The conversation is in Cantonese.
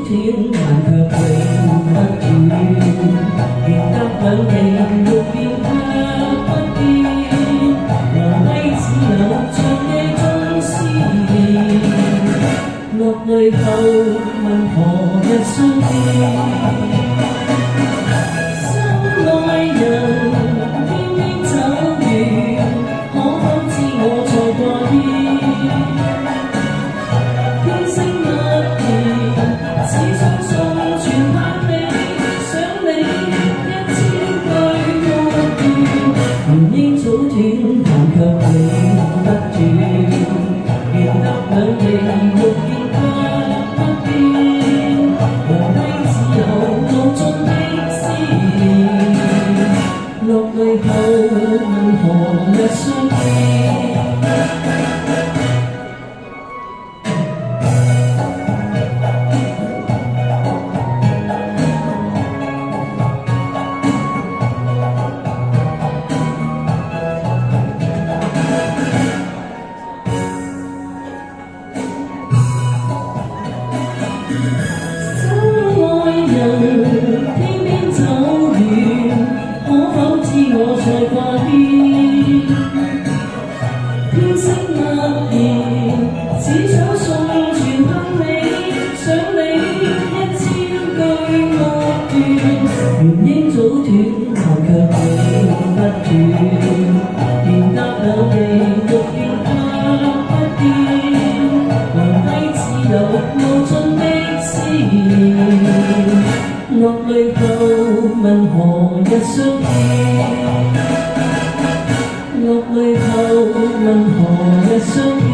天但卻永不斷，仍得兩地沒變卻不變，留低只有像夜中思念，落淚後問何日相見。早斷，但卻永不斷，仍得兩地沒變卻不變，留低只有無盡的思念，落淚後問何日相見。天邊走遠，可否知我在掛牽？天色默然，只想送傳向你，想你一千句惡斷，原應早斷，但卻永不斷，仍得兩地沒變卻不變，留低只有無盡的思念。落淚後問何日相見，落淚後問何日相見。